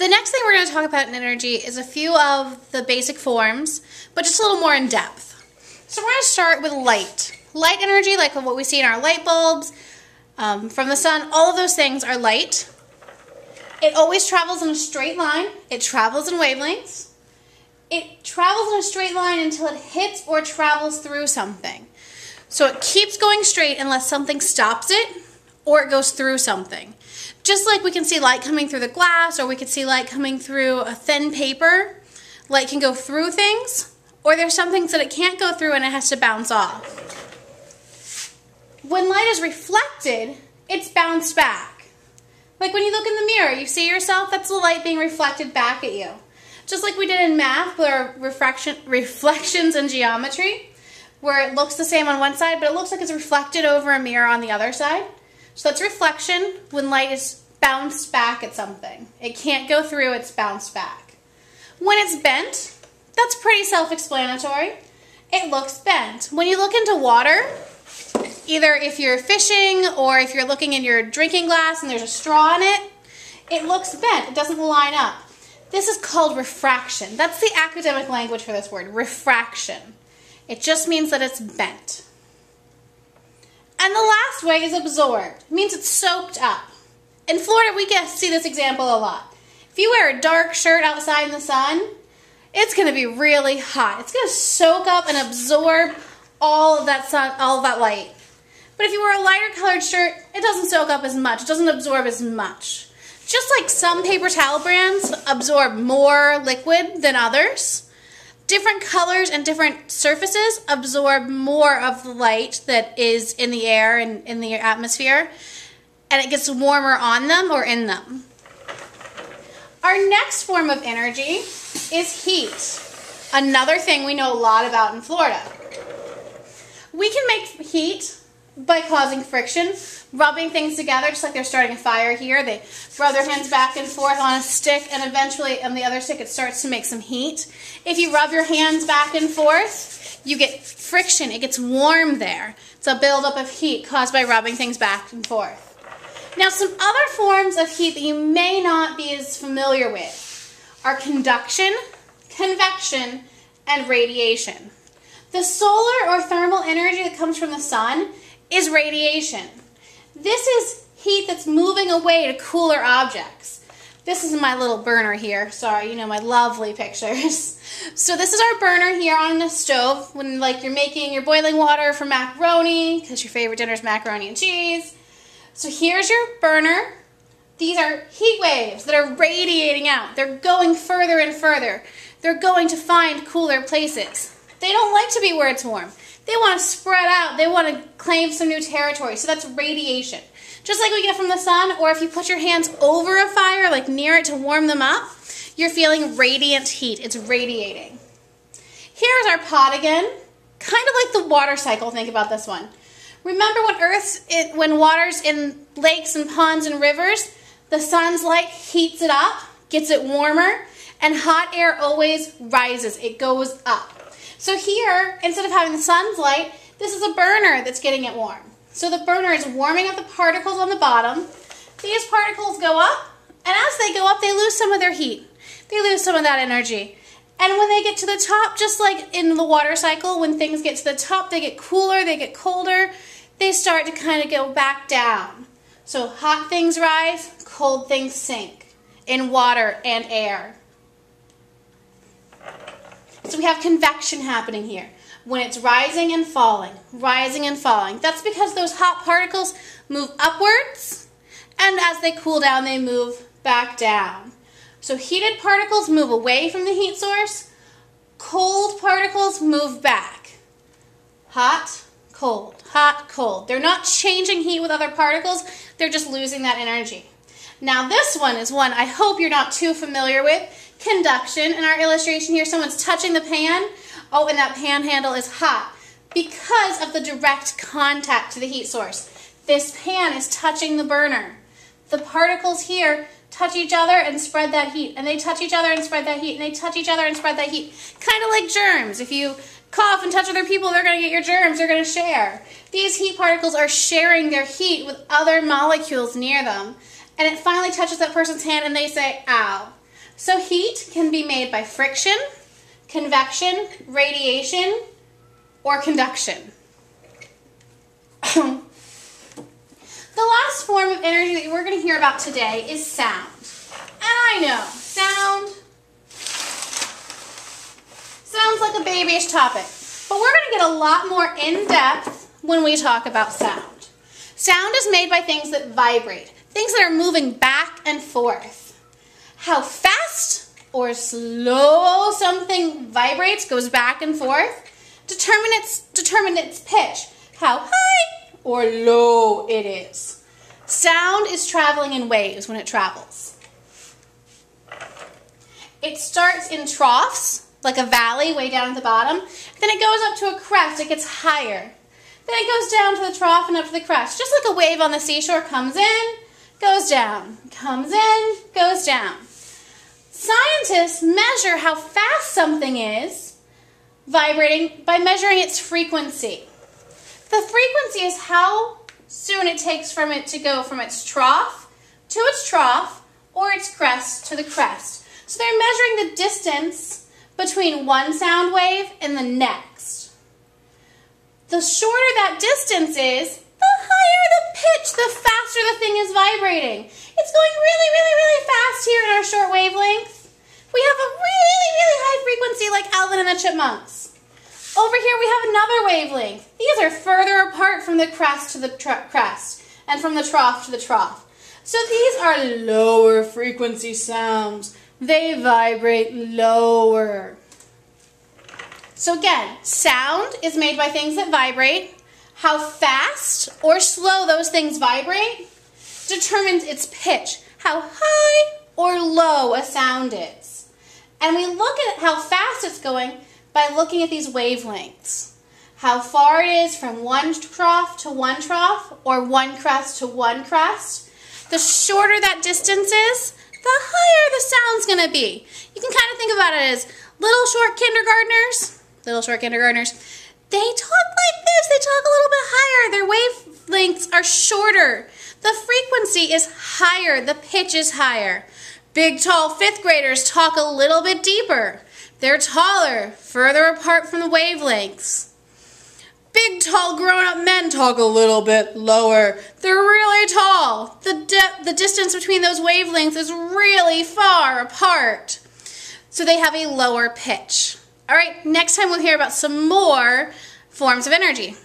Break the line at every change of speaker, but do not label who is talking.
The next thing we're going to talk about in energy is a few of the basic forms, but just a little more in depth. So we're going to start with light. Light energy, like what we see in our light bulbs, from the sun, all of those things are light. It always travels in a straight line. It travels in wavelengths. It travels in a straight line until it hits or travels through something. So it keeps going straight unless something stops it or it goes through something. Just like we can see light coming through the glass, or we could see light coming through a thin paper. Light can go through things, or there's some things that it can't go through and it has to bounce off. When light is reflected, it's bounced back. Like when you look in the mirror, you see yourself, that's the light being reflected back at you. Just like we did in math, where reflections in geometry, where it looks the same on one side, but it looks like it's reflected over a mirror on the other side. So that's reflection when light is bounced back at something. It can't go through, it's bounced back. When it's bent, that's pretty self-explanatory. It looks bent. When you look into water, either if you're fishing or if you're looking in your drinking glass and there's a straw in it, it looks bent. It doesn't line up. This is called refraction. That's the academic language for this word, refraction. It just means that it's bent. And the last way is absorbed. It means it's soaked up. In Florida, we get to see this example a lot. If you wear a dark shirt outside in the sun, it's going to be really hot. It's going to soak up and absorb all of that sun, all of that light. But if you wear a lighter colored shirt, it doesn't soak up as much. It doesn't absorb as much. Just like some paper towel brands absorb more liquid than others, different colors and different surfaces absorb more of the light that is in the air and in the atmosphere, and it gets warmer on them or in them. Our next form of energy is heat. Another thing we know a lot about in Florida. We can make heat by causing friction, rubbing things together, just like they're starting a fire here. They rub their hands back and forth on a stick, and eventually on the other stick it starts to make some heat. If you rub your hands back and forth, you get friction. It gets warm there. It's a buildup of heat caused by rubbing things back and forth. Now, some other forms of heat that you may not be as familiar with are conduction, convection, and radiation. The solar or thermal energy that comes from the sun is radiation. This is heat that's moving away to cooler objects. This is my little burner here. Sorry, you know, my lovely pictures. So this is our burner here on the stove when like you're making your boiling water for macaroni, because your favorite dinner is macaroni and cheese. So here's your burner. These are heat waves that are radiating out. They're going further and further. They're going to find cooler places. They don't like to be where it's warm. They want to spread out. They want to claim some new territory. So that's radiation. Just like we get from the sun, or if you put your hands over a fire, like near it to warm them up, you're feeling radiant heat. It's radiating. Here's our pot again. Kind of like the water cycle. Think about this one. Remember when water's in lakes and ponds and rivers, the sun's light heats it up, gets it warmer, and hot air always rises. It goes up. So here, instead of having the sun's light, this is a burner that's getting it warm. So the burner is warming up the particles on the bottom. These particles go up, and as they go up, they lose some of their heat. They lose some of that energy. And when they get to the top, just like in the water cycle, when things get to the top, they get cooler, they get colder, they start to kind of go back down. So hot things rise, cold things sink in water and air. So we have convection happening here. When it's rising and falling, rising and falling. That's because those hot particles move upwards, and as they cool down, they move back down. So heated particles move away from the heat source. Cold particles move back. Hot, cold, hot, cold. They're not changing heat with other particles. They're just losing that energy. Now this one is one I hope you're not too familiar with. Conduction. In our illustration here, someone's touching the pan. Oh, and that pan handle is hot because of the direct contact to the heat source. This pan is touching the burner. The particles here touch each other and spread that heat, and they touch each other and spread that heat, and they touch each other and spread that heat. Kind of like germs. If you cough and touch other people, they're going to get your germs. They're going to share. These heat particles are sharing their heat with other molecules near them, and it finally touches that person's hand, and they say, ow. So heat can be made by friction, convection, radiation, or conduction. The last form of energy that we're going to hear about today is sound. And I know, sound sounds like a babyish topic, but we're going to get a lot more in-depth when we talk about sound. Sound is made by things that vibrate, things that are moving back and forth. How fast or slow something vibrates, goes back and forth, determine its pitch, how high or low it is. Sound is traveling in waves when it travels. It starts in troughs, like a valley way down at the bottom. Then it goes up to a crest, it gets higher. Then it goes down to the trough and up to the crest. Just like a wave on the seashore, comes in, goes down, comes in, goes down. Scientists measure how fast something is vibrating by measuring its frequency. The frequency is how soon it takes from it to go from its trough to its trough or its crest to the crest. So they're measuring the distance between one sound wave and the next. The shorter that distance is, the higher the pitch, the faster the thing is vibrating. It's going really, really, really fast here in our short wavelength. We have a really, really high frequency like Alvin and the Chipmunks. Over here we have another wavelength. These are further apart from the crest to the crest and from the trough to the trough. So these are lower frequency sounds. They vibrate lower. So again, sound is made by things that vibrate. How fast or slow those things vibrate determines its pitch, how high or low a sound is. And we look at how fast it's going by looking at these wavelengths. How far it is from one trough to one trough, or one crest to one crest. The shorter that distance is, the higher the sound's going to be. You can kind of think about it as little short kindergartners. They talk like this. They talk a little bit higher. Their wavelengths are shorter. The frequency is higher. The pitch is higher. Big, tall fifth graders talk a little bit deeper. They're taller, further apart from the wavelengths. Big, tall, grown-up men talk a little bit lower. They're really tall. The distance between those wavelengths is really far apart. So they have a lower pitch. All right, next time we'll hear about some more forms of energy.